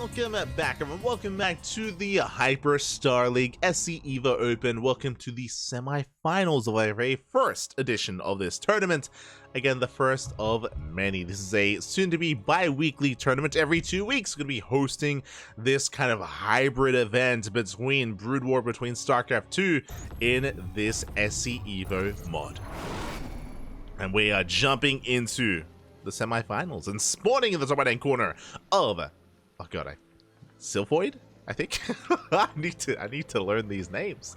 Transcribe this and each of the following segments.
Welcome back, everyone. Welcome back to the HyperStarLeague SC Evo Open. Welcome to the semi-finals of our very first edition of this tournament. Again, the first of many. This is a soon-to-be bi-weekly tournament. Every 2 weeks, we're going to be hosting this kind of hybrid event between Brood War, between StarCraft 2 in this SC Evo mod. And we are jumping into the semi-finals and spawning in the top right-hand corner of... oh god, Sylphoid, I think. I need to learn these names.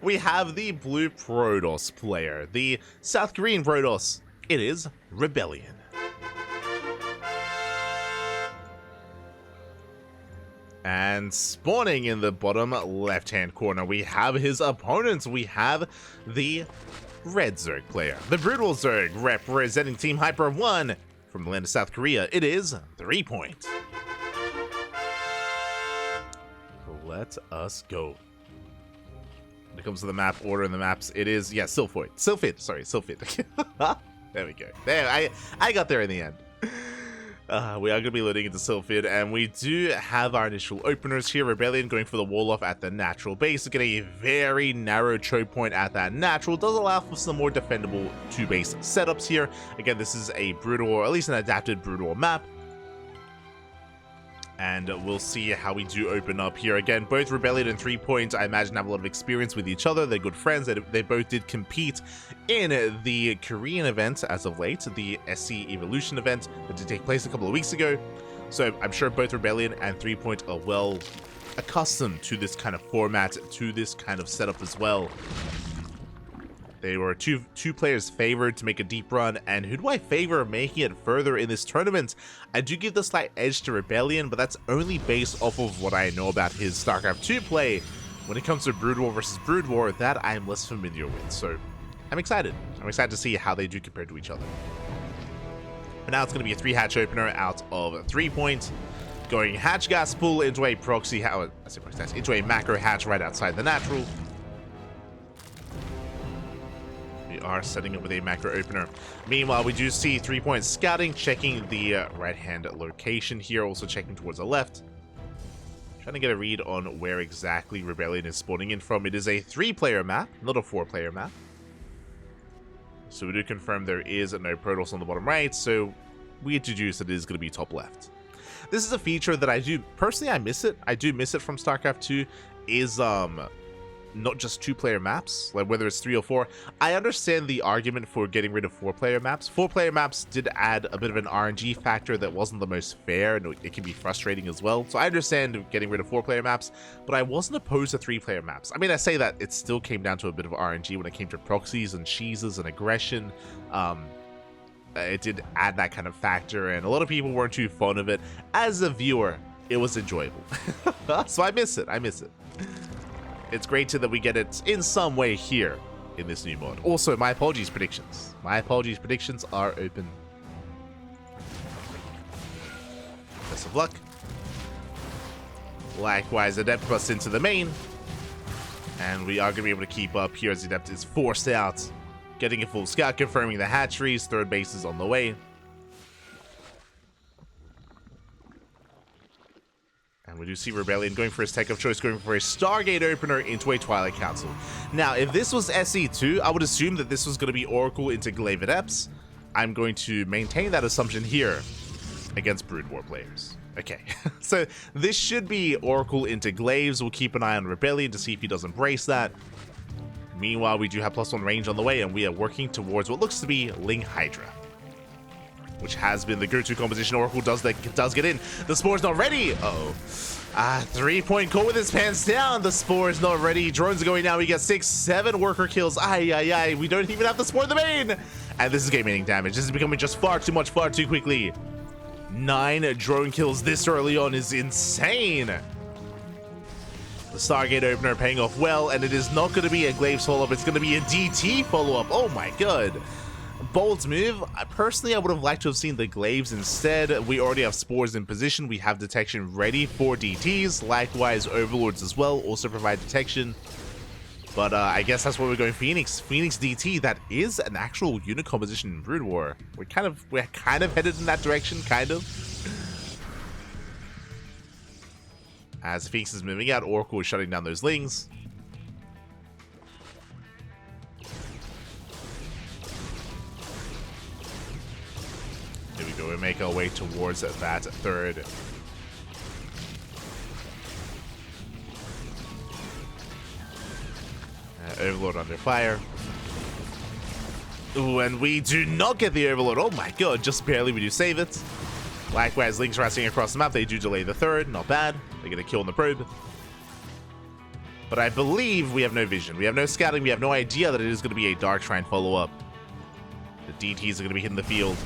We have the blue Protoss player, the South Korean Protoss. It is ReBellioN. And spawning in the bottom left-hand corner, we have his opponents. We have the red Zerg player, the brutal Zerg, representing Team Hyper 1 from the land of South Korea. It is threepoint. Let us go. When it comes to the map order in the maps, it is, yeah, Sylphoid. Sylphid. There we go. There, I got there in the end. We are going to be loading into Sylphid, and we do have our initial openers here. ReBellioN going for the wall off at the natural base, getting a very narrow choke point at that natural. Does allow for some more defendable two-base setups here. Again, this is a brutal, or at least an adapted brutal map. And we'll see how we do open up here. Again, both ReBellioN and threepoint, I imagine, have a lot of experience with each other. They're good friends. They both did compete in the Korean event as of late, the SC Evolution event that did take place a couple of weeks ago. So I'm sure both ReBellioN and threepoint are well accustomed to this kind of format, to this kind of setup as well. They were two players favored to make a deep run, and who do I favor making it further in this tournament? I do give the slight edge to ReBellioN, but that's only based off of what I know about his StarCraft 2 play. When it comes to Brood War versus Brood War, that I'm less familiar with, so I'm excited. I'm excited to see how they do compare to each other. But now it's going to be a 3-hatch opener out of threepoint, going hatch gas pool into a proxy, into a macro hatch right outside the natural. Are setting up with a macro opener. Meanwhile, we do see threepoint scouting, checking the right-hand location here, also checking towards the left. Trying to get a read on where exactly ReBellioN is spawning in from. It is a 3-player map, not a 4-player map. So we do confirm there is no Protoss on the bottom right, so we deduce that it is going to be top left. This is a feature that I do, personally I miss it. I do miss it from StarCraft 2, is not just 2-player maps, like whether it's 3 or 4. I understand the argument for getting rid of 4-player maps. 4-player maps did add a bit of an RNG factor that wasn't the most fair, and it can be frustrating as well. So I understand getting rid of 4-player maps, but I wasn't opposed to 3-player maps. I mean, I say that it still came down to a bit of RNG when it came to proxies and cheeses and aggression. It did add that kind of factor, and a lot of people weren't too fond of it. As a viewer, it was enjoyable. So I miss it. It's great that we get it in some way here in this new mod. Also, my apologies predictions. My apologies predictions are open. Best of luck. Likewise, Adept busts into the main. And we are going to be able to keep up here as Adept is forced out. Getting a full scout, confirming the hatcheries. Third base is on the way. And we do see ReBellioN going for his tech of choice, going for a Stargate opener into a Twilight Council. Now, if this was SE2, I would assume that this was going to be Oracle into Glaive Adepts. I'm going to maintain that assumption here against Brood War players. Okay, so this should be Oracle into Glaives. We'll keep an eye on ReBellioN to see if he does embrace that. Meanwhile, we do have +1 range on the way, and we are working towards what looks to be Ling Hydra, which has been the go-to composition. Oracle does get in. The Spore's not ready. Uh-oh. Threepoint caught with his pants down. The Spore is not ready. Drones are going now. We get 6, 7 worker kills. Ay. We don't even have the Spore in the main. And this is game-ending damage. This is becoming just far too much, far too quickly. 9 drone kills this early on is insane. The Stargate opener paying off well, and it is not going to be a Glaives follow-up. It's going to be a DT follow-up. Oh my god. Bold move. Personally, I would have liked to have seen the Glaives instead. We already have Spores in position. We have detection ready for DTs. Likewise, Overlords as well also provide detection. But I guess that's where we're going. Phoenix DT. That is an actual unit composition in Brood War. We're kind of headed in that direction, kind of. As Phoenix is moving out, Oracle is shutting down those Lings. Here we go, we make our way towards that third. Overlord under fire. Ooh, and we do not get the Overlord. Oh my god, just barely we do save it. Likewise, Lings racing across the map. They do delay the third. Not bad. They get a kill on the probe. But I believe we have no vision. We have no scouting. We have no idea that it is going to be a Dark Shrine follow-up. The DTs are going to be hitting the field.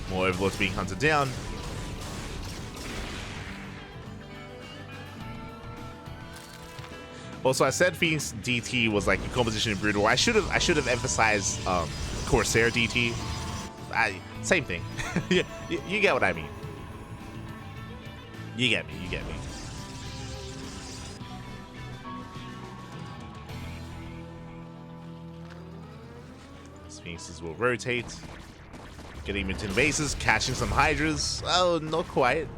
More Overlords being hunted down. Also, I said Phoenix DT was like a composition in Brood War. I should have emphasized Corsair DT. Same thing. you get what I mean. You get me. Phoenixes will rotate. Getting him into bases, catching some Hydras. Oh, not quite.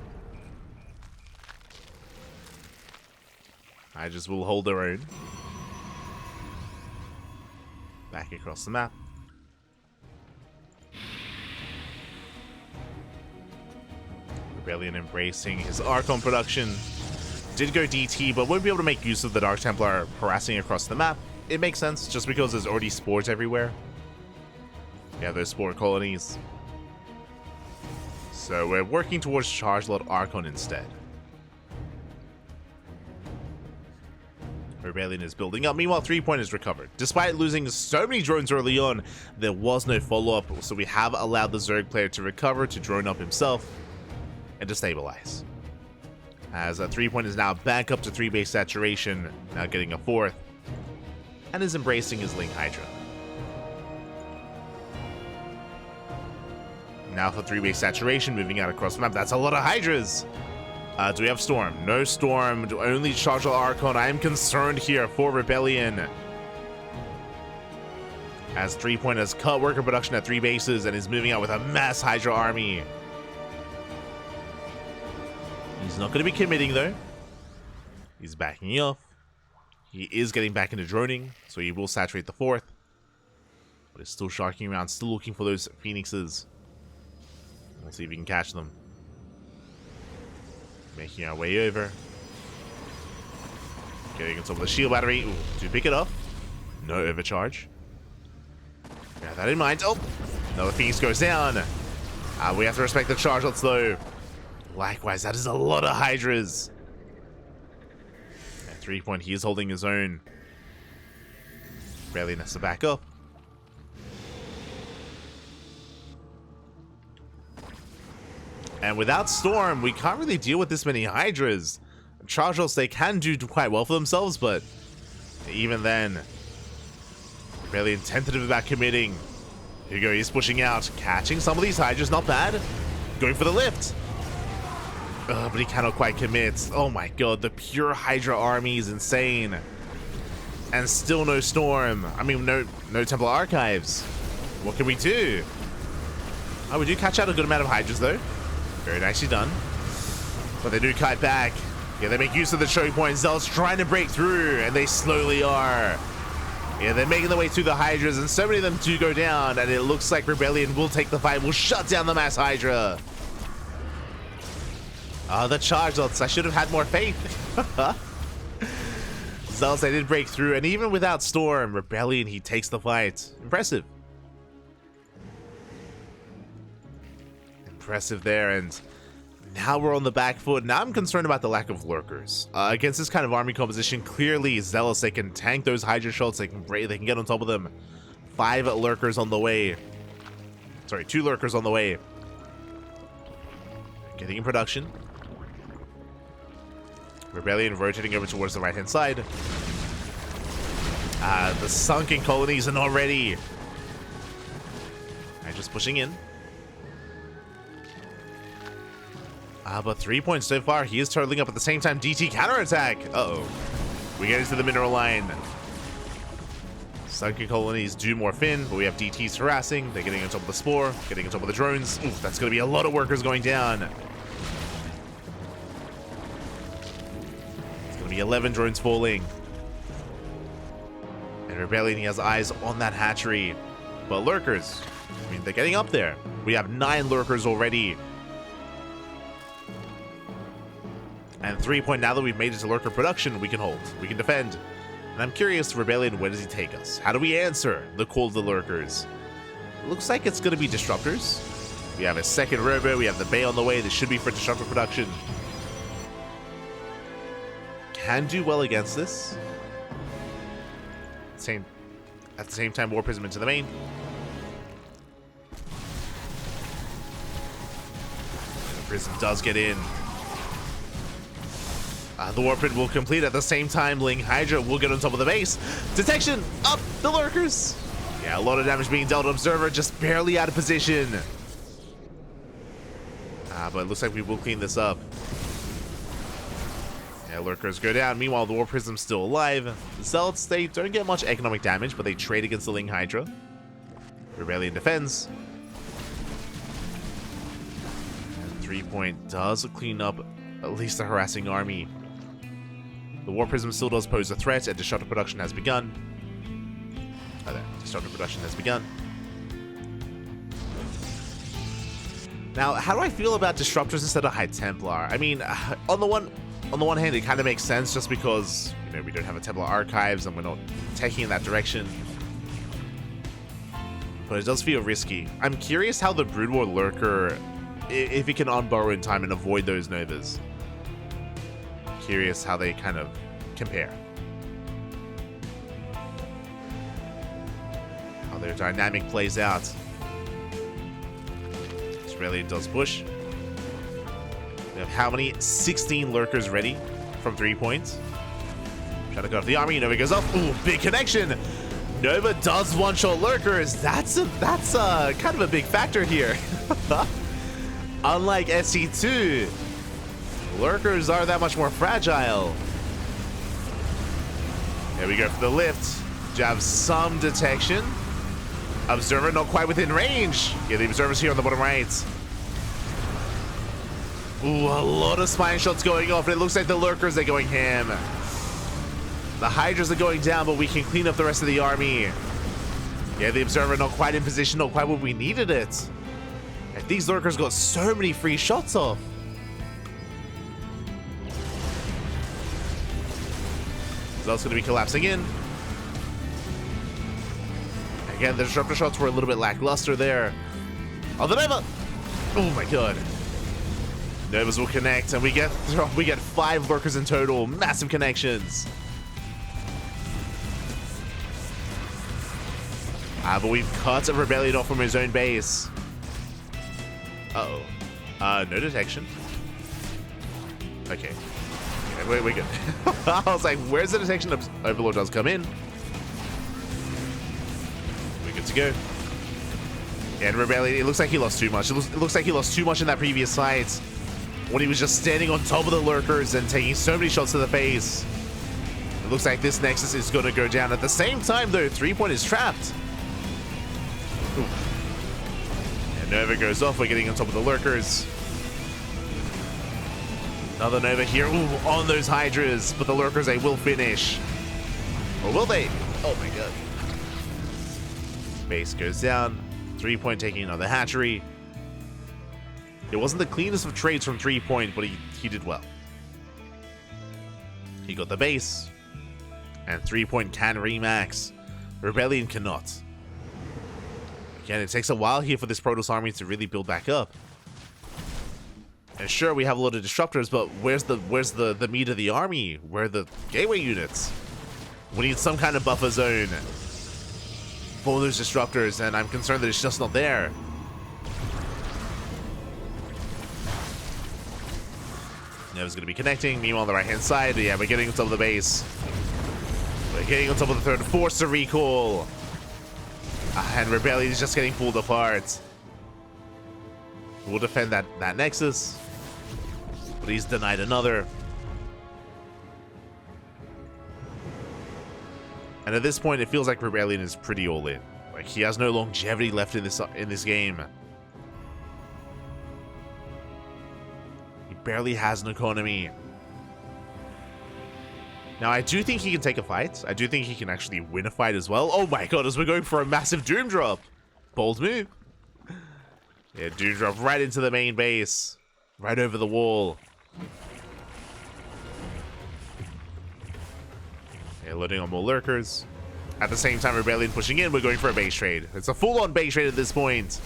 Hydras will hold their own. Back across the map. ReBellioN embracing his Archon production. Did go DT, but won't be able to make use of the Dark Templar harassing across the map. It makes sense, just because there's already spores everywhere. Yeah, those spore colonies. So we're working towards Charge Lot Archon instead. ReBellioN is building up. Meanwhile, threepoint is recovered. Despite losing so many drones early on, there was no follow-up, so we have allowed the Zerg player to recover, to drone up himself, and to stabilize. As a threepoint is now back up to 3-base saturation, now getting a 4th, and is embracing his Ling Hydra. Now for 3-base saturation, moving out across the map. That's a lot of Hydras! Do we have Storm? No Storm. Do only Charge Archon. I am concerned here for ReBellioN. As threepoint has cut worker production at 3 bases and is moving out with a mass Hydra army. He's not going to be committing though. He's backing off. He is getting back into droning, so he will saturate the 4th. But he's still sharking around, still looking for those Phoenixes. We'll see if we can catch them. Making our way over. Getting on top of the shield battery. Ooh, to pick it up. No overcharge. Bear that in mind. Oh! Another Phoenix goes down. We have to respect the charge lots though. Likewise, that is a lot of Hydras. At threepoint, he is holding his own. ReBellioN has to back up. And without Storm, we can't really deal with this many Hydras. Chargels, they can do quite well for themselves, but even then, ReBellioN tentative about committing. Here we go, he's pushing out, catching some of these Hydras, not bad. Going for the lift. But he cannot quite commit. Oh my god, the pure Hydra army is insane. And still no Storm. I mean, no Templar Archives. What can we do? Oh, we do catch out a good amount of Hydras though. Very nicely done. But they do kite back. Yeah, they make use of the choke point. Zealot's trying to break through, and they slowly are. Yeah, they're making their way through the Hydras, and so many of them do go down, and it looks like ReBellioN will take the fight, will shut down the mass Hydra. The charge lots. I should have had more faith. Zealots, they did break through, and even without Storm, ReBellioN, he takes the fight. Impressive. Impressive there, and now we're on the back foot. Now I'm concerned about the lack of lurkers. Against this kind of army composition, clearly Zealous, they can tank those Hydra shots, they can get on top of them. 5 lurkers on the way. Sorry, 2 lurkers on the way. Getting in production. ReBellioN rotating over towards the right-hand side. The sunken colonies are not ready. And just pushing in. But threepoint so far, he is turtling up at the same time. DT counterattack. Uh-oh. We get into the mineral line. Sunken colonies do morph in, but we have DTs harassing. They're getting on top of the spore, getting on top of the drones. Oof, that's going to be a lot of workers going down. going to be 11 drones falling. And ReBellioN, he has eyes on that hatchery. But lurkers, I mean, they're getting up there. We have 9 lurkers already. And 3-point, now that we've made it to lurker production, we can hold. We can defend. And I'm curious, ReBellioN, where does he take us? How do we answer the call of the lurkers? Looks like it's going to be disruptors. We have a second robo. We have the bay on the way. This should be for disruptor production. Can do well against this. At the same time, War Prism into the main. The Prism does get in. The War Prism will complete at the same time. Ling Hydra will get on top of the base. Detection up the lurkers. Yeah, a lot of damage being dealt. Observer just barely out of position. But it looks like we will clean this up. Yeah, lurkers go down. Meanwhile, the War Prism's still alive. The Zealots, they don't get much economic damage, but they trade against the Ling Hydra. ReBellioN defends. And 3-point does clean up at least the harassing army. The War Prism still does pose a threat, and disruptor production has begun. Oh, there. Disruptor production has begun. Now, how do I feel about disruptors instead of High Templar? I mean, on the one hand, it kind of makes sense just because, you know, we don't have a Templar archives and we're not taking in that direction. But it does feel risky. I'm curious how the Brood War Lurker, if it can unburrow in time and avoid those Novas. Curious how they kind of compare. How their dynamic plays out. ReBellioN does push. We have how many? 16 lurkers ready from 3 points. Trying to cut off the army. Nova goes up. Ooh, big connection. Nova does one-shot lurkers. That's kind of a big factor here. Unlike SC2, lurkers are that much more fragile. There we go for the lift. You have some detection. Observer not quite within range. Yeah, the observer's here on the bottom right. Ooh, a lot of spine shots going off, and it looks like the lurkers are going ham. The Hydras are going down, but we can clean up the rest of the army. Yeah, the observer not quite in position, not quite what we needed it. And these lurkers got so many free shots off. So that's going to be collapsing in. Again, the disruptor shots were a little bit lackluster there. Oh, the Nova! Oh my god. Novas will connect, and we get 5 lurkers in total. Massive connections. But we've cut ReBellioN off from his own base. Uh-oh. No detection. Okay. We're good. I was like, where's the detection? Overlord does come in. We're good to go. And ReBellioN, it looks like he lost too much. It looks like he lost too much in that previous fight, when he was just standing on top of the lurkers and taking so many shots to the face. It looks like this Nexus is going to go down. At the same time, though, 3-point is trapped. Ooh. And Nova goes off. We're getting on top of the lurkers. Another Nova here. Ooh, on those Hydras. But the lurkers, they will finish. Or will they? Oh my god. Base goes down. 3-point taking another hatchery. It wasn't the cleanest of trades from 3-point, but he did well. He got the base. And 3-point can remax. ReBellioN cannot. Again, it takes a while here for this Protoss army to really build back up. And sure, we have a lot of disruptors, but where's the meat of the army? Where are the gateway units? We need some kind of buffer zone for those disruptors, and I'm concerned that it's just not there. Nova's going to be connecting. Meanwhile, on the right-hand side, yeah, we're getting on top of the base. We're getting on top of the third, force to recall. And ReBellioN is just getting pulled apart. We'll defend that Nexus. But he's denied another. And at this point, it feels like ReBellioN is pretty all in. Like, he has no longevity left in this game. He barely has an economy. Now, I do think he can take a fight. I do think he can actually win a fight as well. Oh my god, as we're going for a massive Doom Drop. Bold move. Yeah, Doom Drop right into the main base. Right over the wall. Yeah, loading on more lurkers. At the same time, ReBellioN pushing in. We're going for a base trade. It's a full-on base trade at this point.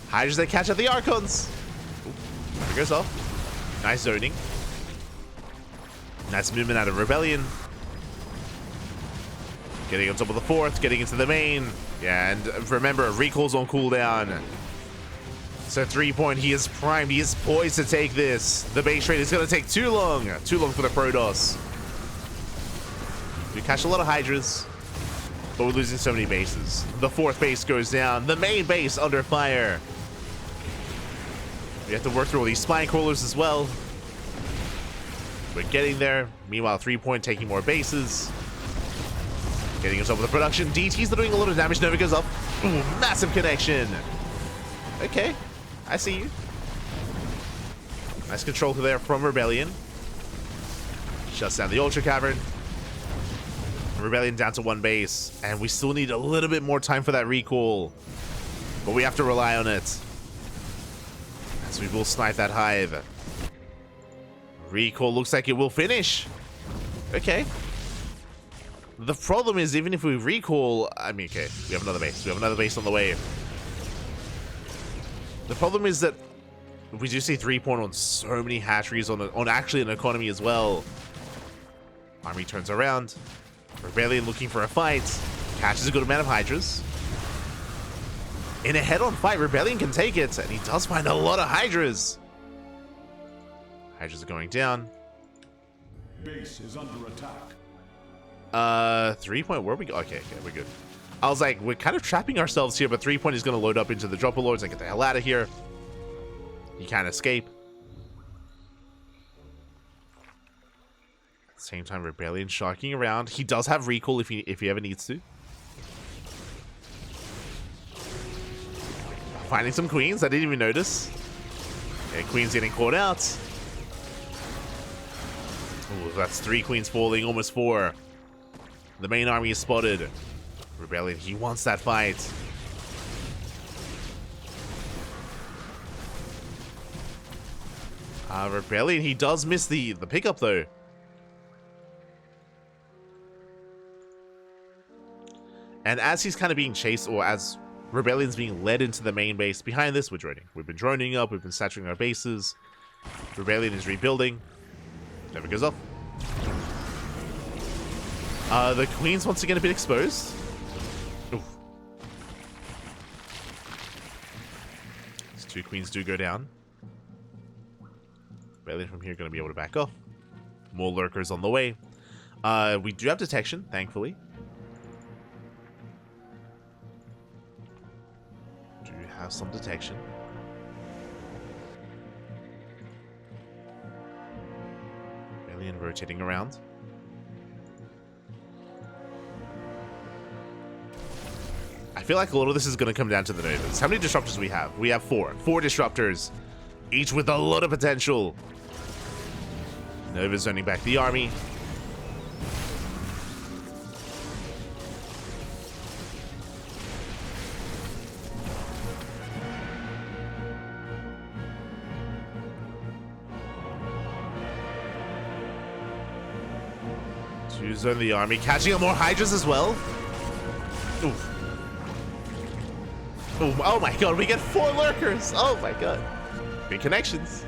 Hydras that catch at the Archons. There goes off. Nice zoning. Nice movement out of ReBellioN. Getting on top of the fourth, getting into the main. Yeah, and remember, recall's on cooldown. So threepoint, he is primed, he is poised to take this. The base trade is going to take too long for the Protoss. We catch a lot of Hydras, but we're losing so many bases. The fourth base goes down, the main base under fire. We have to work through all these spine crawlers as well. We're getting there. Meanwhile, threepoint taking more bases. Getting us over the production. DTs are doing a lot of damage. Nova goes up. Ooh, massive connection. Okay, I see you. Nice control there from ReBellioN. Shuts down the Ultra Cavern. ReBellioN down to one base. And we still need a little bit more time for that recall. But we have to rely on it. As we will snipe that hive. Recall looks like it will finish. Okay. The problem is, even if we recall, I mean, okay, we have another base. We have another base on the way. The problem is that we do see threepoint on so many hatcheries on actually an economy as well. Army turns around. ReBellioN looking for a fight. Catches a good amount of Hydras. In a head-on fight, ReBellioN can take it, and he does find a lot of Hydras. Hydras are going down. Base is under attack. 3-point, where are we go? Okay, we're good. I was like, we're kind of trapping ourselves here, but 3-point is going to load up into the Dropper Lords and get the hell out of here. He can't escape. At the same time, ReBellioN shocking around. He does have recall if he ever needs to. Finding some queens, I didn't even notice. Yeah, queens getting caught out. Ooh, that's 3 queens falling, almost 4. The main army is spotted. ReBellioN, he wants that fight. ReBellioN, he does miss the pickup though. And as he's kind of being chased, or as ReBellion's being led into the main base, behind this we're droning. We've been droning up, we've been saturating our bases. ReBellioN is rebuilding. Never goes off. The queens once again a bit exposed. Oof. These 2 queens do go down. ReBellioN from here going to be able to back off. More lurkers on the way. We do have detection, thankfully. Do have some detection. ReBellioN rotating around. I feel like a lot of this is going to come down to the Novas. How many disruptors do we have? We have 4. 4 disruptors. Each with a lot of potential. Nova's zoning back the army. To zone the army. Catching up more Hydras as well. Oof. Oh my god, we get 4 lurkers! Oh my god. Good connections.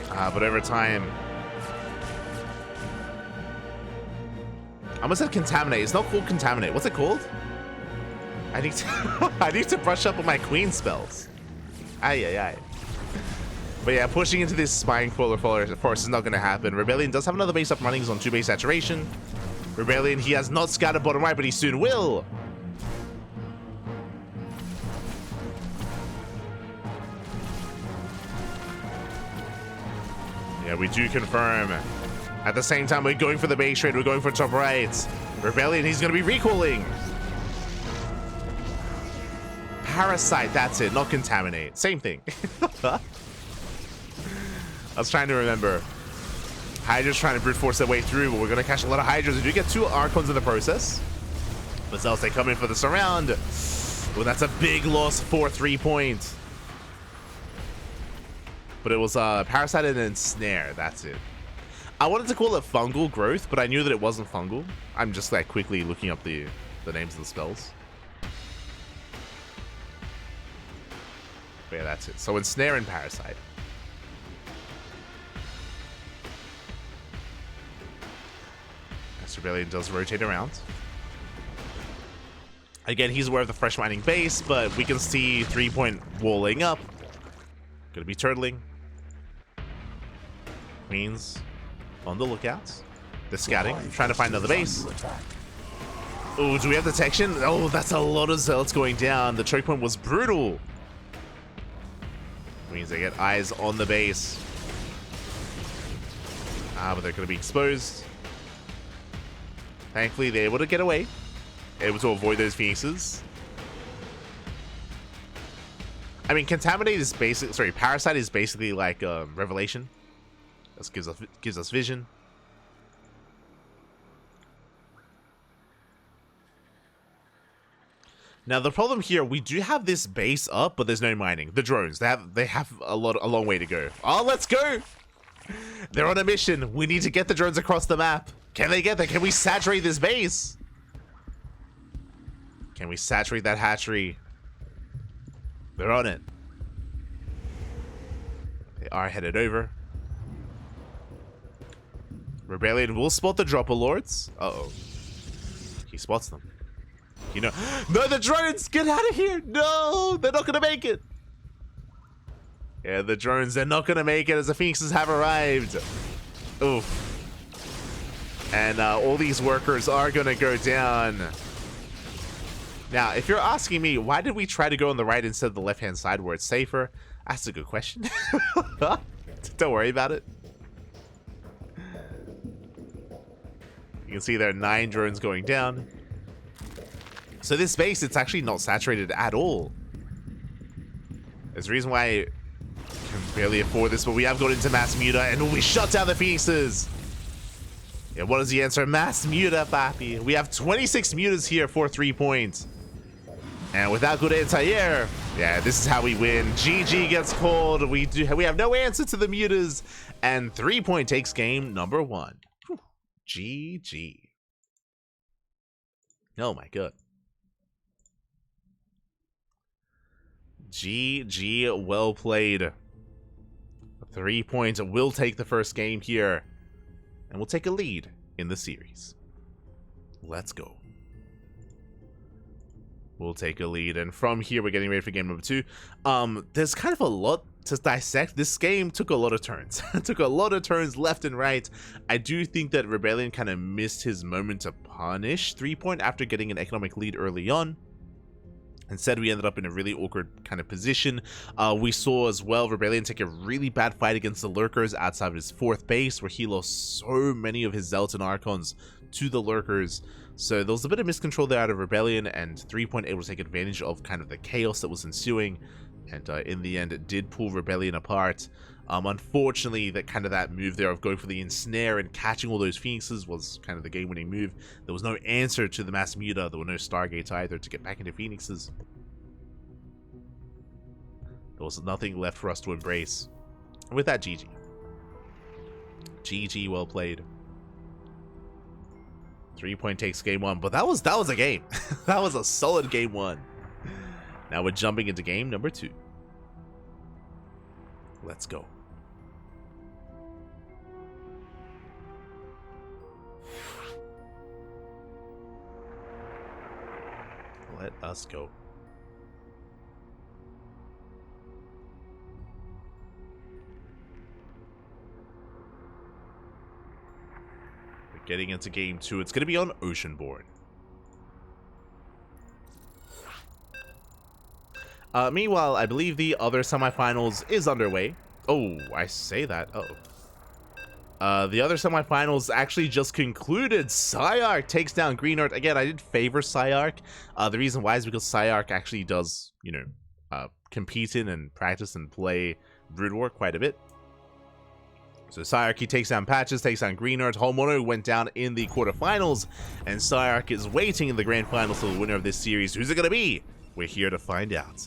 But over time... I almost said contaminate. It's not called contaminate. What's it called? I need to I need to brush up on my queen spells. Aye. But yeah, pushing into this spine crawler force is not going to happen. ReBellioN does have another base up running. He's on 2 base saturation. ReBellioN, he has not scattered bottom right, but he soon will. Yeah, we do confirm. At the same time, we're going for the base trade. We're going for top right. ReBellioN, he's going to be recalling. Parasite, that's it, not contaminate. Same thing. I was trying to remember. Hydra's trying to brute force their way through, but we're going to catch a lot of Hydras. We do get 2 Archons in the process. But Zealous, they come in for the surround. Well, that's a big loss for 3-point. But it was Parasite and Ensnare. That's it. I wanted to call it Fungal Growth, but I knew that it wasn't fungal. I'm just like quickly looking up the names of the spells. But yeah, that's it. So Ensnare and Parasite. ReBellioN does rotate around. Again, he's aware of the fresh mining base, but we can see 3-point walling up. Gonna be turtling. Queens on the lookouts. They're scouting, trying to find another base. Oh, do we have detection? Oh, that's a lot of Zealots going down. The choke point was brutal. Means they get eyes on the base. But they're gonna be exposed. Thankfully, they're able to get away. Able to avoid those Phoenixes. I mean, Contaminate is basically... Sorry, Parasite is basically like Revelation. This gives us vision. Now, the problem here, we do have this base up, but there's no mining. The drones, they have a long way to go. Oh, let's go! They're on a mission. We need to get the drones across the map. Can they get there? Can we saturate this base? Can we saturate that hatchery? They're on it. They are headed over. ReBellioN will spot the Dropper Lords. Uh-oh. He spots them. You know. No, the drones! Get out of here! No! They're not gonna make it! Yeah, the drones, they're not gonna make it as the Phoenixes have arrived. Oof. And all these workers are gonna go down. Now, if you're asking me, why did we try to go on the right instead of the left-hand side where it's safer? That's a good question. Don't worry about it. You can see there are 9 drones going down. So this base, it's actually not saturated at all. There's a reason why I can barely afford this, but we have gone into mass muta and we shut down the Phoenixes. Yeah, what is the answer? Mass muta, papi. We have 26 mutas here for 3 points. And without good anti-air, yeah, this is how we win. GG gets called. We have no answer to the mutas, and 3-point takes game number 1. Whew. GG. Oh my god. GG, well played. 3 points will take the first game here, and we'll take a lead in the series. Let's go. We'll take a lead, and from here we're getting ready for game number 2. There's kind of a lot to dissect. This game took a lot of turns. It took a lot of turns left and right. I do think that ReBellioN kind of missed his moment to punish 3-point after getting an economic lead early on. Instead, we ended up in a really awkward kind of position. We saw as well ReBellioN take a really bad fight against the Lurkers outside of his 4th base, where he lost so many of his Zealots and Archons to the Lurkers. So there was a bit of miscontrol there out of ReBellioN, and 3-point able to take advantage of kind of the chaos that was ensuing, and in the end it did pull ReBellioN apart. Unfortunately, that move there of going for the ensnare and catching all those Phoenixes was kind of the game-winning move. There was no answer to the mass muta. There were no Stargates either to get back into Phoenixes. There was nothing left for us to embrace. And with that, GG. GG, well played. 3-point takes game 1, but that was a game. That was a solid game 1. Now we're jumping into game number 2. Let's go. Let us go. We're getting into game 2. It's going to be on Oceanborn. Meanwhile, I believe the other semifinals is underway. Oh, I say that. Uh-oh. The other semifinals actually just concluded. Psyark takes down Greenheart. Again, I did favor Psyark. The reason why is because Psyark actually does, you know, compete in and practice and play Brood War quite a bit. So Sayarki takes down Patches, takes down Greenard. Holmono went down in the quarterfinals, and Sayark is waiting in the grand finals for the winner of this series. Who's it going to be? We're here to find out.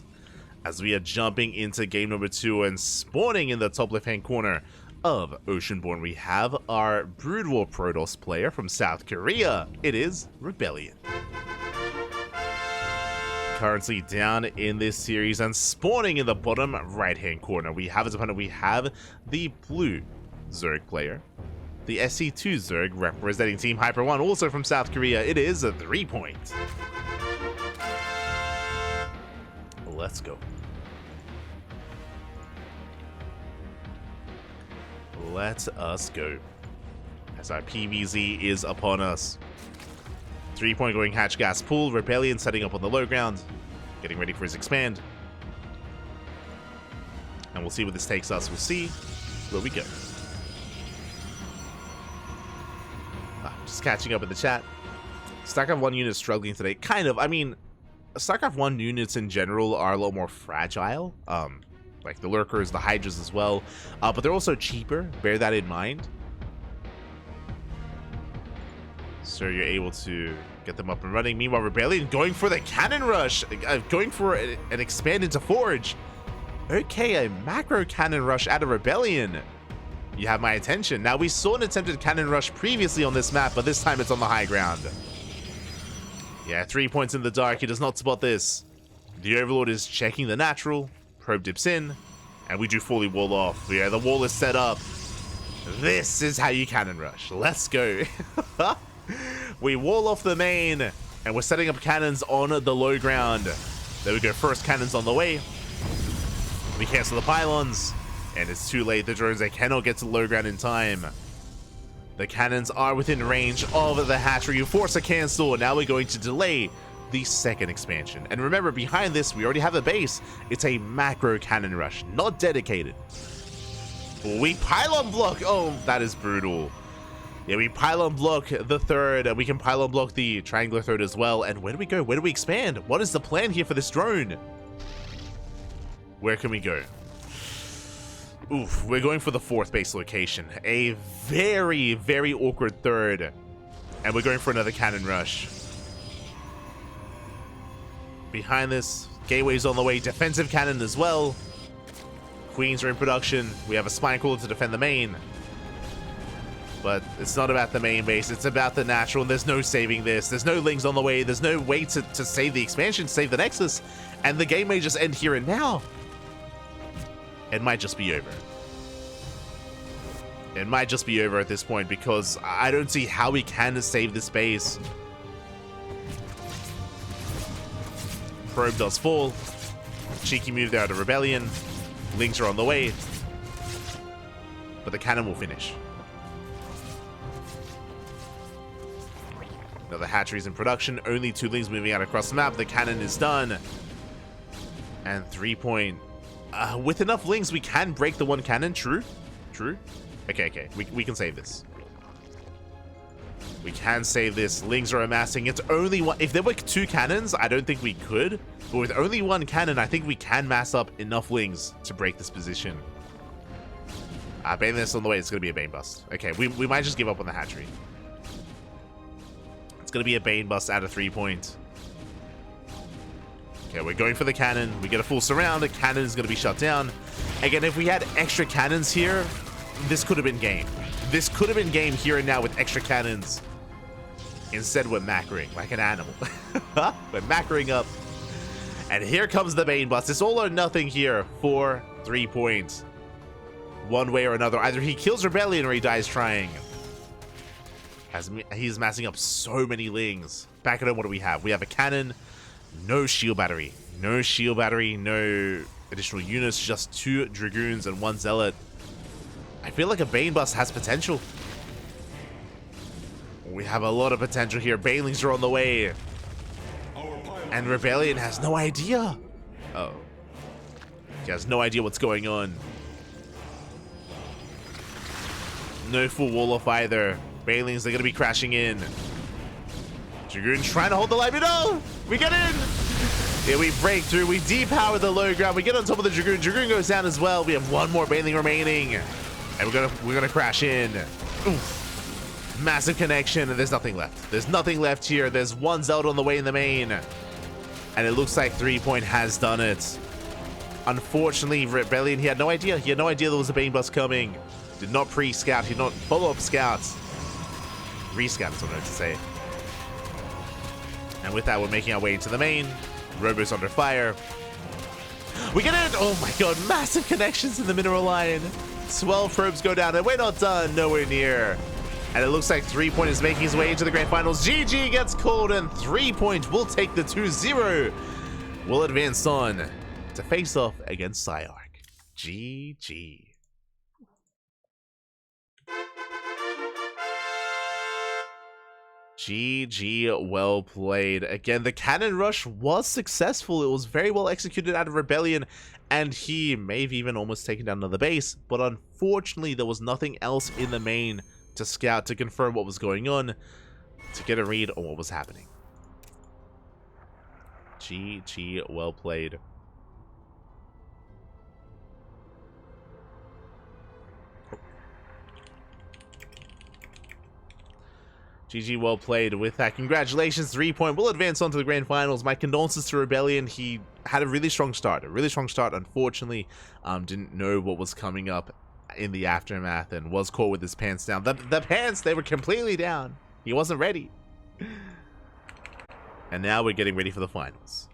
As we are jumping into game number 2 and spawning in the top left-hand corner of Oceanborn, we have our Brood War Protoss player from South Korea. It is ReBellioN. Currently down in this series and spawning in the bottom right-hand corner, we have as opponent, we have the blue Zerg player, the SC2 Zerg representing Team Hyper 1, also from South Korea. It is a 3-point. Let's go. Let us go. As our PvZ is upon us. 3-point going hatch gas pool. ReBellioN setting up on the low ground. Getting ready for his expand. And we'll see where this takes us. We'll see where we go. Just catching up in the chat. StarCraft 1 units struggling today. Kind of. I mean, StarCraft 1 units in general are a little more fragile. Like the Lurkers, the Hydras as well. But they're also cheaper. Bear that in mind. So you're able to get them up and running. Meanwhile, ReBellioN going for the cannon rush. Going for an expand into Forge. Okay, a macro cannon rush out of ReBellioN. You have my attention. Now, we saw an attempted cannon rush previously on this map, but this time it's on the high ground. Yeah, 3 points in the dark. He does not spot this. The Overlord is checking the natural. Probe dips in, and we do fully wall off. Yeah, the wall is set up. This is how you cannon rush. Let's go. We wall off the main, and we're setting up cannons on the low ground. There we go. First cannons on the way. We cancel the pylons, and it's too late. The drones, they cannot get to the low ground in time. The cannons are within range of the hatchery. You force a cancel. Now we're going to delay the second expansion. And remember, behind this, we already have a base. It's a macro cannon rush, not dedicated. We pylon block. Oh, that is brutal. Yeah, we pylon block the third, and we can pylon block the triangular third as well. And where do we go? Where do we expand? What is the plan here for this drone? Where can we go? Oof, we're going for the fourth base location. A very, very awkward third. And we're going for another cannon rush. Behind this, Gateway's on the way. Defensive cannon as well. Queens are in production. We have a Spine Cooler to defend the main. But it's not about the main base. It's about the natural. And there's no saving this. There's no Lings on the way. There's no way to save the expansion, save the Nexus. And the game may just end here and now. It might just be over. It might just be over at this point because I don't see how we can save this base. Probe does fall. Cheeky move there to ReBellioN. Lings are on the way. But the cannon will finish. Now the hatchery's in production. Only 2 Lings moving out across the map. The cannon is done. And 3-point. With enough Lings, we can break the one cannon. True. True. Okay. We can save this. We can save this. Lings are amassing. It's only one. If there were 2 cannons, I don't think we could. But with only 1 cannon, I think we can mass up enough Lings to break this position. Bane this on the way. It's going to be a Bane bust. Okay, we might just give up on the hatchery. It's going to be a Bane bust out of 3-point. Okay, we're going for the cannon. We get a full surround. The cannon is going to be shut down. Again, if we had extra cannons here, this could have been game. This could have been game here and now with extra cannons. Instead, we're macroing like an animal. We're macroing up. And here comes the Bane bust. It's all or nothing here for 3 points. One way or another. Either he kills ReBellioN or he dies trying. He's massing up so many Lings. Back at home, what do we have? We have a cannon. No shield battery. No shield battery. No additional units. Just 2 Dragoons and 1 Zealot. I feel like a Bane bust has potential. We have a lot of potential here. Banelings are on the way. And ReBellioN has no idea. Oh. He has no idea what's going on. No full wall off either. Banelings, they're going to be crashing in. Dragoon trying to hold the line. No! We get in! Yeah, we break through. We depower the low ground. We get on top of the Dragoon. Dragoon goes down as well. We have 1 more Baneling remaining. And we're gonna crash in. Oof. Massive connection, and there's nothing left. There's nothing left here. There's one Zelda on the way in the main. And it looks like 3Point has done it. Unfortunately, ReBellioN, he had no idea. He had no idea there was a Bane bus coming. Did not pre-scout. He did not follow up scouts. Re-scout is what I meant to say. And with that, we're making our way into the main. Robo's under fire. We get it! Oh my god, massive connections in the mineral line. 12 probes go down, and we're not done. Nowhere near. And it looks like 3Point is making his way into the grand finals. GG gets called, and 3Point will take the 2-0. We'll advance on to face off against Psyark. GG. GG, well played. Again, the cannon rush was successful. It was very well executed out of ReBellioN, and he may have even almost taken down another base, but unfortunately there was nothing else in the main to scout to confirm what was going on, to get a read on what was happening. GG, well played. GG, well played. With that, congratulations, 3Point. We'll advance on to the grand finals. My condolences to ReBellioN. He had a really strong start. Unfortunately, didn't know what was coming up in the aftermath and was caught with his pants down. The pants, they were completely down. He wasn't ready. And now we're getting ready for the finals.